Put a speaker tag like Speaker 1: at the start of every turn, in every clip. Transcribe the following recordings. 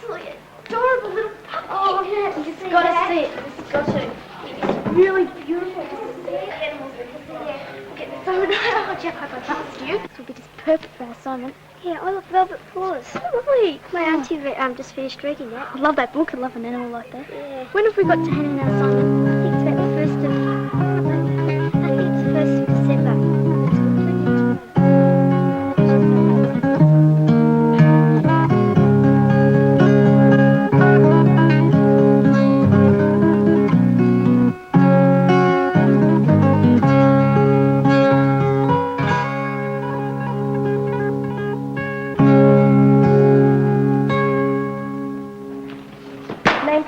Speaker 1: absolutely adorable little puppy.
Speaker 2: Oh, yeah,
Speaker 1: You've got to see it. You've got to. It's really beautiful to see animals. Okay, so now Jeff, I got past you. This will be just perfect for our assignment.
Speaker 2: Yeah, I love velvet paws.
Speaker 1: Oh, lovely.
Speaker 2: My auntie just finished reading that.
Speaker 1: I love that book. I love an animal like that.
Speaker 2: Yeah.
Speaker 1: When have we got to hand in our assignment?
Speaker 2: I think it's about the 1st of... I think it's the 1st of December.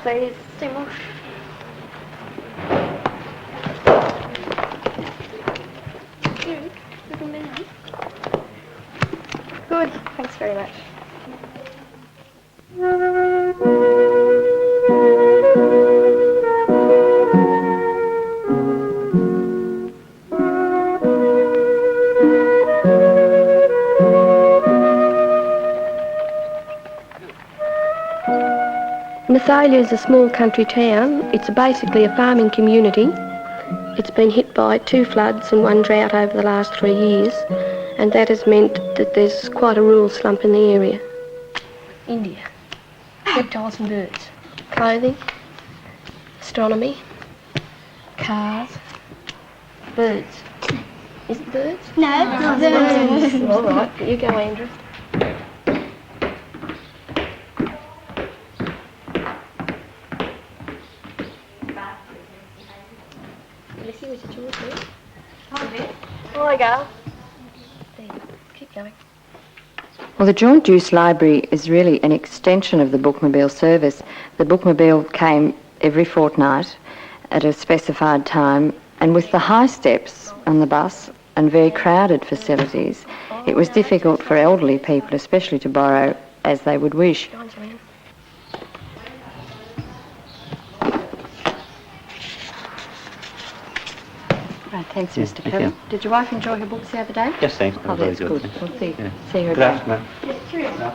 Speaker 1: Please, Seymour. Good, thanks very much. Nathalia is a small country town. It's basically a farming community. It's been hit by 2 floods and 1 drought over the last 3 years, and that has meant that there's quite a rural slump in the area. India. Reptiles and birds. Clothing. Astronomy. Cars. Birds. Is it birds?
Speaker 2: No, birds.
Speaker 1: All right, you go, Andrew. Keep going.
Speaker 3: Well, the Joint Use Library is really an extension of the bookmobile service. The bookmobile came every fortnight at a specified time, and with the high steps on the bus and very crowded facilities, it was difficult for elderly people especially to borrow as they would wish. Right, thanks, Mr. Curry. Did your wife enjoy her books the other day?
Speaker 4: Yes, thanks.
Speaker 3: Oh, that's good. We'll see her
Speaker 4: Good
Speaker 3: again.
Speaker 4: afternoon.
Speaker 1: Cheerio.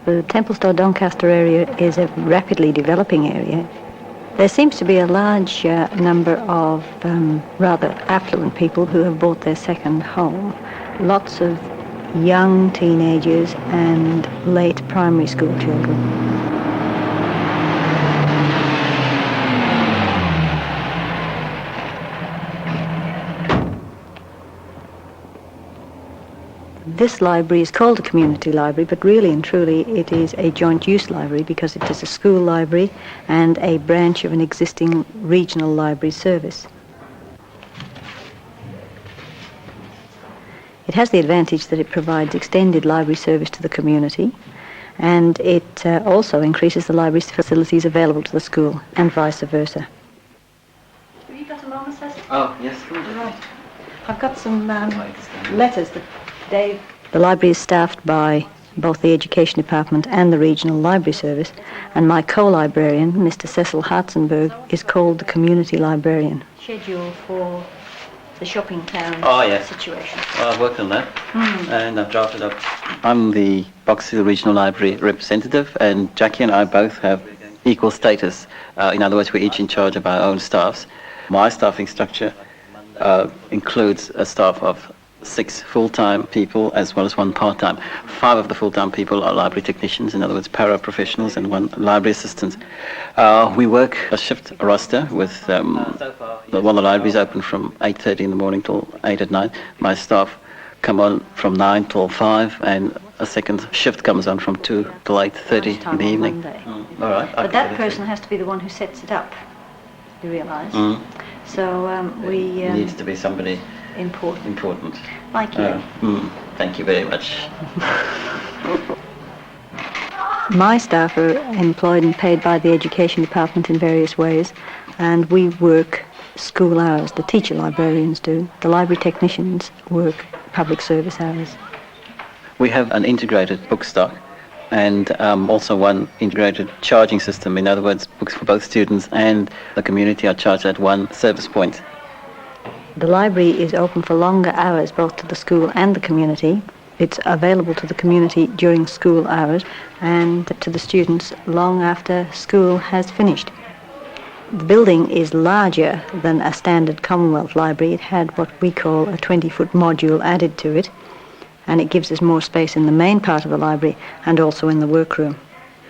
Speaker 5: The Templestowe Doncaster area is a rapidly developing area. There seems to be a large number of rather affluent people who have bought their second home. Lots of young teenagers and late primary school children. This library is called a community library, but really and truly it is a joint use library because it is a school library and a branch of an existing regional library service. It has the advantage that it provides extended library service to the community, and it also increases the library's facilities available to the school and vice versa.
Speaker 3: Have you got a moment, Cecil?
Speaker 4: Oh, yes.
Speaker 3: Right. I've got some letters that Dave... The library is staffed by both the Education Department and the Regional Library Service, and my co-librarian, Mr. Cecil Hartzenberg, is called the Community Librarian. Schedule for the shopping town situation.
Speaker 4: Well, I've worked on that, and I've drafted up. I'm the Box Hill Regional Library representative, and Jackie and I both have equal status. In other words, we're each in charge of our own staffs. My staffing structure includes a staff of 6 full-time people as well as 1 part-time. 5 of the full-time people are library technicians, in other words para-professionals, and 1 library assistant. We work a shift roster with the library's open from 8:30 in the morning till 8 at night. My staff come on from 9 till 5, and a second shift comes on from 2 till 8:30 in the evening. All right.
Speaker 5: But that person has to be the one who sets it up, you realise? So we...
Speaker 4: needs to be somebody important.
Speaker 5: Like you.
Speaker 4: Thank you very much.
Speaker 5: My staff are employed and paid by the Education Department in various ways, and we work school hours. The teacher librarians do. The library technicians work public service hours.
Speaker 4: We have an integrated book stock and also one integrated charging system. In other words, books for both students and the community are charged at one service point.
Speaker 5: The library is open for longer hours both to the school and the community. It's available to the community during school hours and to the students long after school has finished. The building is larger than a standard Commonwealth library. It had what we call a 20-foot module added to it, and it gives us more space in the main part of the library and also in the workroom.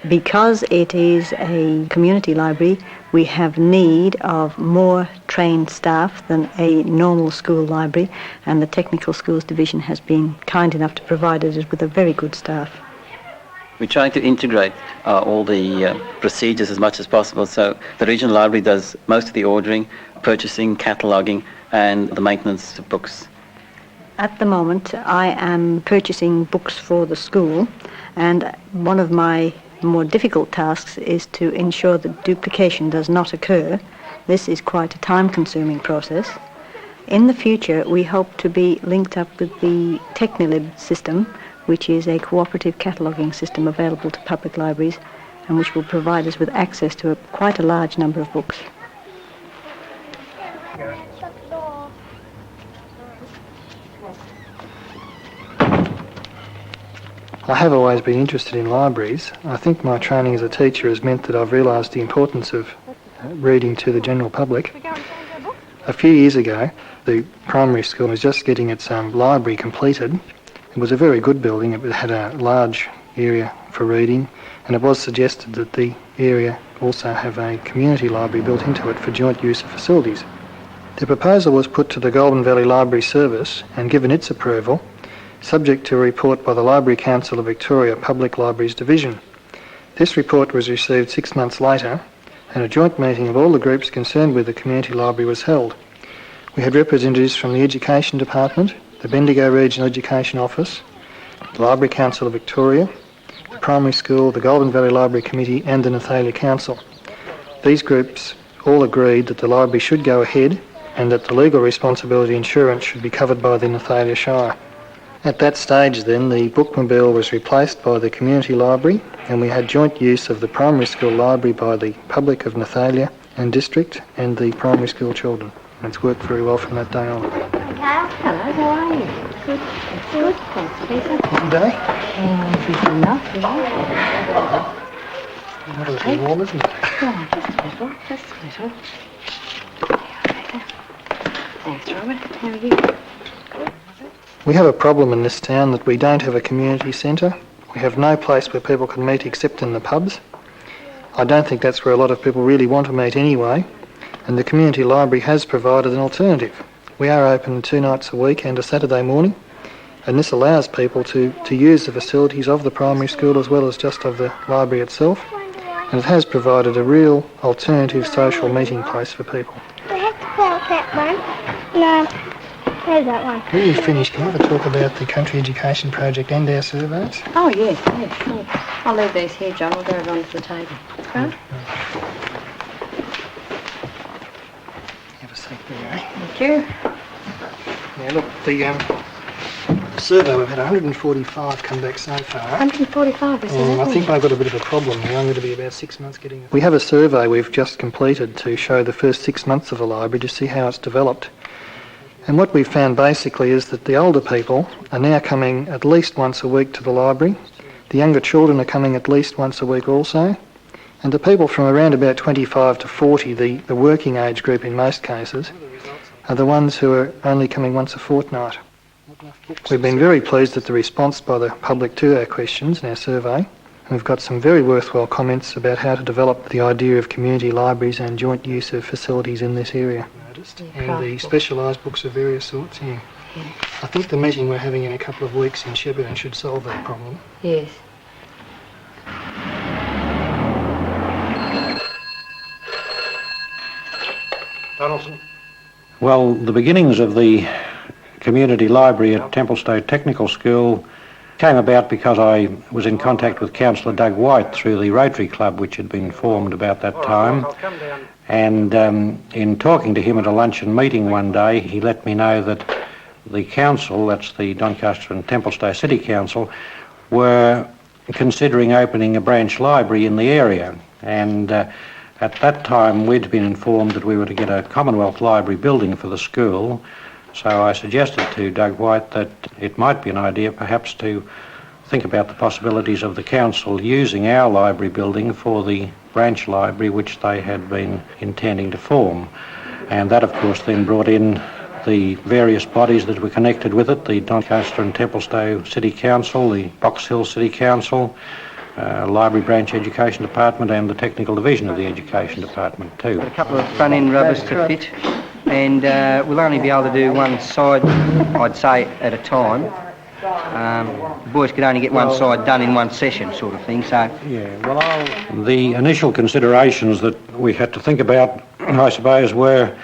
Speaker 5: Because it is a community library, we have need of more trained staff than a normal school library, and the Technical Schools Division has been kind enough to provide us with a very good staff.
Speaker 4: We're trying to integrate all the procedures as much as possible. So the regional library does most of the ordering, purchasing, cataloguing, and the maintenance of books.
Speaker 5: At the moment, I am purchasing books for the school, and one of my more difficult tasks is to ensure that duplication does not occur. This is quite a time-consuming process. In the future, we hope to be linked up with the Technilib system, which is a cooperative cataloguing system available to public libraries and which will provide us with access to quite a large number of books.
Speaker 6: I have always been interested in libraries. I think my training as a teacher has meant that I've realised the importance of reading to the general public. A few years ago, the primary school was just getting its library completed. It was a very good building. It had a large area for reading, and it was suggested that the area also have a community library built into it for joint use of facilities. The proposal was put to the Golden Valley Library Service and given its approval, subject to a report by the Library Council of Victoria Public Libraries Division. This report was received 6 months later, and a joint meeting of all the groups concerned with the community library was held. We had representatives from the Education Department, the Bendigo Regional Education Office, the Library Council of Victoria, the Primary School, the Golden Valley Library Committee and the Nathalia Council. These groups all agreed that the library should go ahead and that the legal responsibility insurance should be covered by the Nathalia Shire. At that stage then, the bookmobile was replaced by the community library, and we had joint use of the primary school library by the public of Nathalia and district and the primary school children. And it's worked very well from that day on.
Speaker 2: Hello, how are you? Good. Good. Thanks, Lisa.
Speaker 6: Good day.
Speaker 2: Enough,
Speaker 6: Not a little warm, isn't it?
Speaker 2: Oh, just a little. Thanks, Robert. How are you?
Speaker 6: We have a problem in this town that we don't have a community centre. We have no place where people can meet except in the pubs. I don't think that's where a lot of people really want to meet anyway, and the community library has provided an alternative. We are open 2 nights a week and a Saturday morning, and this allows people to use the facilities of the primary school as well as just of the library itself, and it has provided a real alternative social meeting place for people.
Speaker 2: Do I have to fill out that one? No. There's that one.
Speaker 6: When you've finished, can you have a talk about the country education project and our surveys?
Speaker 3: Oh, yes, sure. I'll leave these here, John. We'll go over onto the table. Right?
Speaker 6: Have a seat there, eh?
Speaker 3: Thank you.
Speaker 6: Now look, the survey, we've had 145 come back so far.
Speaker 1: 145, isn't it?
Speaker 6: I think I've got a bit of a problem now. I'm going to be about 6 months getting it. We have a survey we've just completed to show the first 6 months of the library to see how it's developed. And what we've found basically is that the older people are now coming at least once a week to the library. The younger children are coming at least once a week also. And the people from around about 25 to 40, the working age group in most cases, are the ones who are only coming once a fortnight. We've been very pleased at the response by the public to our questions in our survey. And we've got some very worthwhile comments about how to develop the idea of community libraries and joint use of facilities in this area. And the specialised books of various sorts, yeah. I think the meeting we're having in a couple of weeks in Shepparton should solve that problem.
Speaker 3: Yes.
Speaker 6: Donaldson.
Speaker 7: Well, the beginnings of the community library at Templestowe Technical School came about because I was in contact with Councillor Doug White through the Rotary Club, which had been formed about that time. And in talking to him at a luncheon meeting one day, he let me know that the council, that's the Doncaster and Templestowe City Council, were considering opening a branch library in the area. And at that time we'd been informed that we were to get a Commonwealth Library building for the school. So I suggested to Doug White that it might be an idea perhaps to think about the possibilities of the council using our library building for the branch library which they had been intending to form. And that of course then brought in the various bodies that were connected with it, the Doncaster and Templestowe City Council, the Box Hill City Council, Library Branch Education Department and the Technical Division of the Education Department too.
Speaker 8: Got a couple of front end rubbers to fit, and we'll only be able to do one side, I'd say, at a time. The boys could only get one side done in one session sort of thing, so...
Speaker 7: Yeah, well, the initial considerations that we had to think about, I suppose, were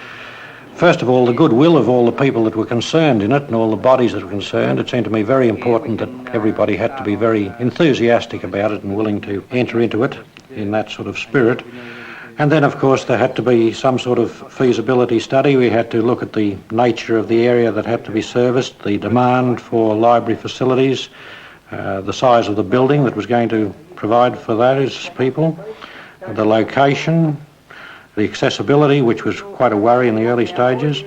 Speaker 7: first of all the goodwill of all the people that were concerned in it and all the bodies that were concerned. It seemed to me very important that everybody had to be very enthusiastic about it and willing to enter into it in that sort of spirit. And then, of course, there had to be some sort of feasibility study. We had to look at the nature of the area that had to be serviced, the demand for library facilities, the size of the building that was going to provide for those people, the location, the accessibility, which was quite a worry in the early stages,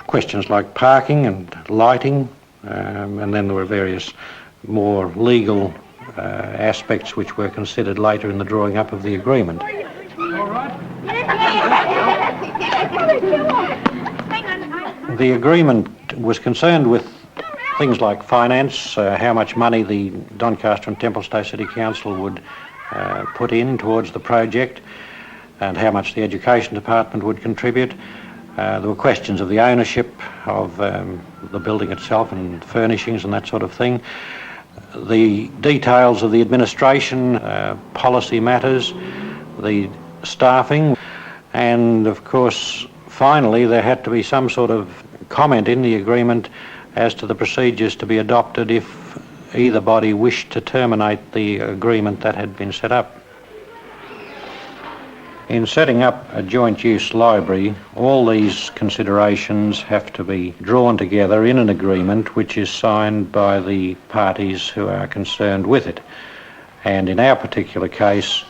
Speaker 7: questions like parking and lighting, and then there were various more legal aspects which were considered later in the drawing up of the agreement. The agreement was concerned with things like finance, how much money the Doncaster and Templestowe City Council would put in towards the project and how much the Education Department would contribute. There were questions of the ownership of the building itself and furnishings and that sort of thing. The details of the administration, policy matters, the staffing, and of course finally there had to be some sort of comment in the agreement as to the procedures to be adopted if either body wished to terminate the agreement that had been set up. In setting up a joint use library, all these considerations have to be drawn together in an agreement which is signed by the parties who are concerned with it. And in our particular case,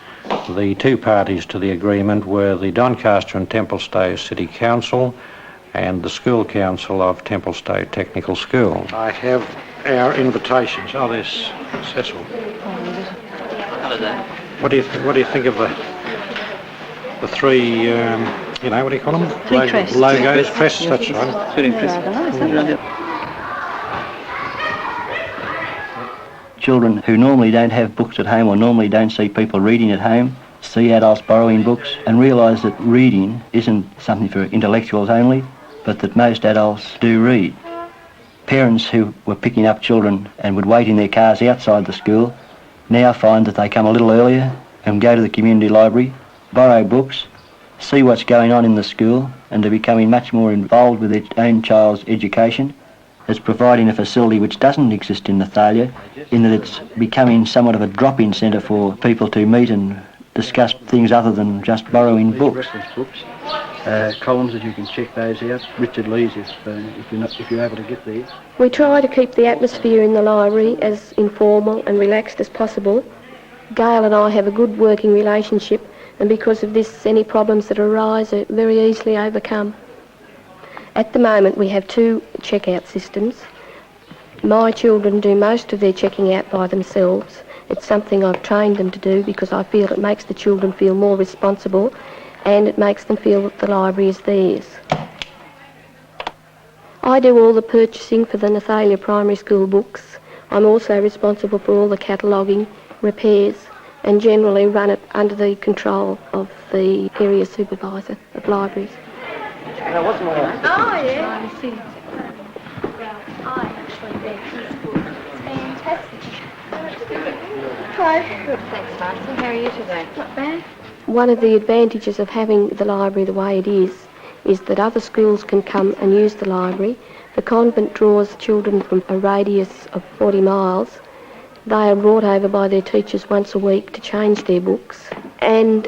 Speaker 7: the two parties to the agreement were the Doncaster and Templestowe City Council and the School Council of Templestowe Technical School. I have our invitations. Oh, there's Cecil.
Speaker 4: Hello there.
Speaker 7: What do you think of the three, what do you call them?
Speaker 5: Crests.
Speaker 7: Logos, crests, that's right.
Speaker 4: Good impressive.
Speaker 9: Children who normally don't have books at home or normally don't see people reading at home see adults borrowing books and realise that reading isn't something for intellectuals only, but that most adults do read. Parents who were picking up children and would wait in their cars outside the school now find that they come a little earlier and go to the community library, borrow books, see what's going on in the school, and are becoming much more involved with their own child's education. It's providing a facility which doesn't exist in Nathalia, in that it's becoming somewhat of a drop-in centre for people to meet and discuss things other than just borrowing books. Reference books, columns that you can check those out. Richard Lee's if you're able to get there.
Speaker 1: We try to keep the atmosphere in the library as informal and relaxed as possible. Gail and I have a good working relationship, and because of this, any problems that arise are very easily overcome. At the moment, we have 2 checkout systems. My children do most of their checking out by themselves. It's something I've trained them to do because I feel it makes the children feel more responsible and it makes them feel that the library is theirs. I do all the purchasing for the Nathalia Primary School books. I'm also responsible for all the cataloguing, repairs, and generally run it under the control of the area supervisor of libraries.
Speaker 2: Oh, yeah. I actually read his book. It's fantastic. Hello. Good, thanks, Marcy. How are you today? Not bad.
Speaker 1: One of the advantages of having the library the way it is that other schools can come and use the library. The convent draws children from a radius of 40 miles. They are brought over by their teachers once a week to change their books, and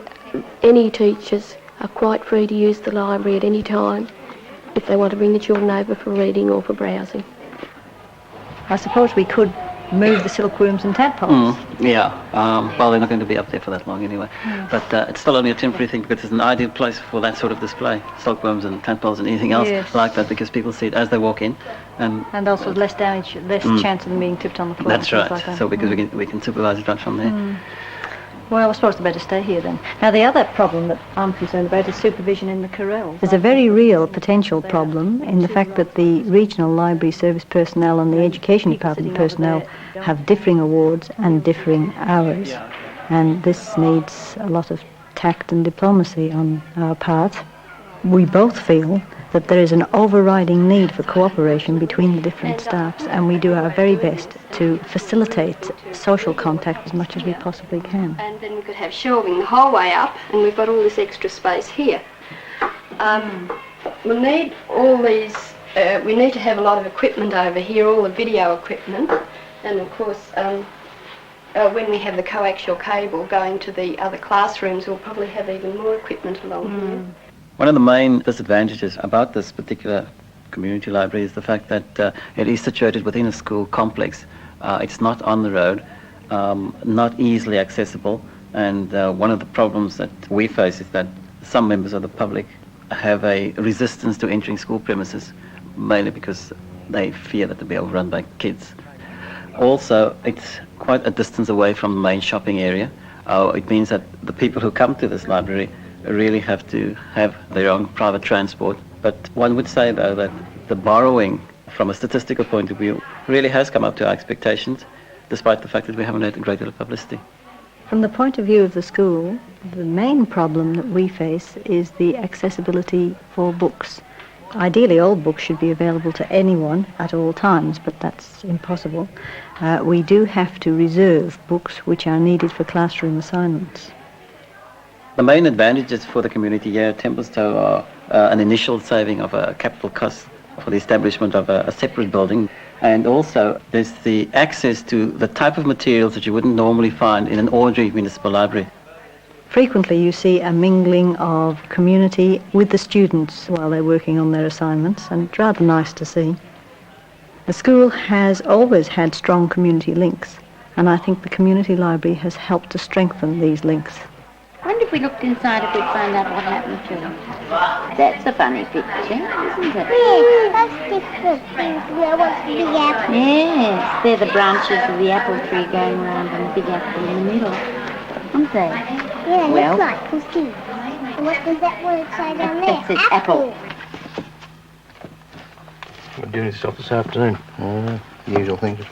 Speaker 1: any teachers are quite free to use the library at any time if they want to bring the children over for reading or for browsing.
Speaker 5: I suppose we could move the silkworms and tadpoles.
Speaker 4: Well, they're not going to be up there for that long anyway. But it's still only a temporary thing because it's an ideal place for that sort of display, silkworms and tadpoles and anything else like that, because people see it as they walk in. And
Speaker 5: also less damage, less chance of them being tipped on the floor.
Speaker 4: That's right.
Speaker 5: Like that.
Speaker 4: So because we can supervise it right from there.
Speaker 5: Well, I suppose they better stay here then. Now, the other problem that I'm concerned about is supervision in the corral. There's a very real potential problem in the fact that the regional library service personnel and the education department personnel have differing awards and differing hours. And this needs a lot of tact and diplomacy on our part. We both feel that there is an overriding need for cooperation between the different staffs, and we do our very best to facilitate social contact as much as we possibly can.
Speaker 1: And then we could have shelving the whole way up, and we've got all this extra space here. We'll need all these, we need to have a lot of equipment over here, all the video equipment, and of course when we have the coaxial cable going to the other classrooms, we'll probably have even more equipment along here.
Speaker 4: One of the main disadvantages about this particular community library is the fact that it is situated within a school complex. It's not on the road, not easily accessible, and one of the problems that we face is that some members of the public have a resistance to entering school premises, mainly because they fear that they'll be overrun by kids. Also, it's quite a distance away from the main shopping area. It means that the people who come to this library really have to have their own private transport. But one would say, though, that the borrowing, from a statistical point of view, really has come up to our expectations, despite the fact that we haven't had a great deal of publicity.
Speaker 5: From the point of view of the school, the main problem that we face is the accessibility for books. Ideally, all books should be available to anyone at all times, but that's impossible. We do have to reserve books which are needed for classroom assignments.
Speaker 4: The main advantages for the community here at Templestowe are an initial saving of a capital cost for the establishment of a separate building, and also there's the access to the type of materials that you wouldn't normally find in an ordinary municipal library.
Speaker 5: Frequently you see a mingling of community with the students while they're working on their assignments, and it's rather nice to see. The school has always had strong community links, and I think the community library has helped to strengthen these links.
Speaker 2: I wonder if we looked inside if we'd find out what happened to them. That's a funny picture, isn't it?
Speaker 10: Yes, that's different. There was the big apple.
Speaker 2: Yes, they're the branches of the apple tree going around and the big apple in the middle, aren't they?
Speaker 10: Yeah,
Speaker 2: Well,
Speaker 10: looks like. We'll see. And what does that word say down there?
Speaker 2: That says apple.
Speaker 9: What are you doing yourself this afternoon? Usual thing, just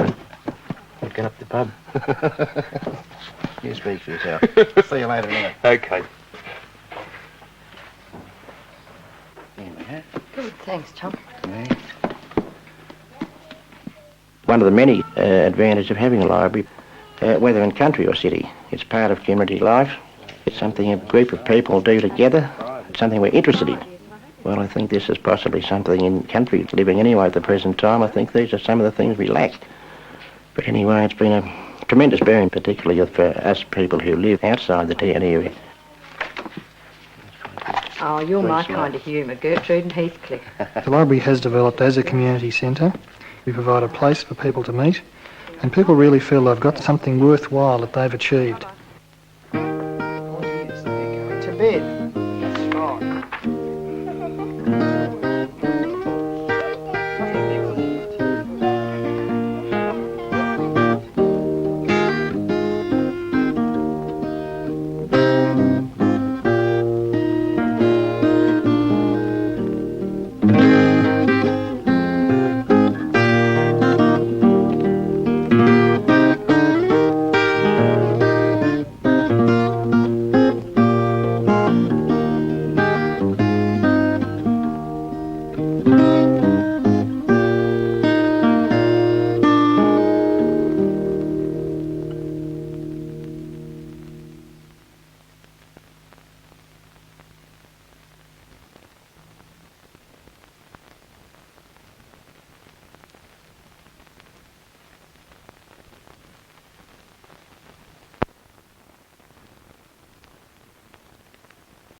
Speaker 9: looking up the pub. You speak for yourself. See you later, innit?
Speaker 11: Okay.
Speaker 9: Here we have.
Speaker 3: Good, thanks, Tom.
Speaker 9: Yeah. One of the many advantages of having a library, whether in country or city, it's part of community life. It's something a group of people do together. It's something we're interested in. Well, I think this is possibly something in country living anyway at the present time. I think these are some of the things we lack. But anyway, it's been a tremendous boon, particularly for us people who live outside the town area.
Speaker 3: Oh, you're my kind of humour, Gertrude and Heathcliff.
Speaker 6: The library has developed as a community centre. We provide a place for people to meet, and people really feel they've got something worthwhile that they've achieved.
Speaker 11: To bed.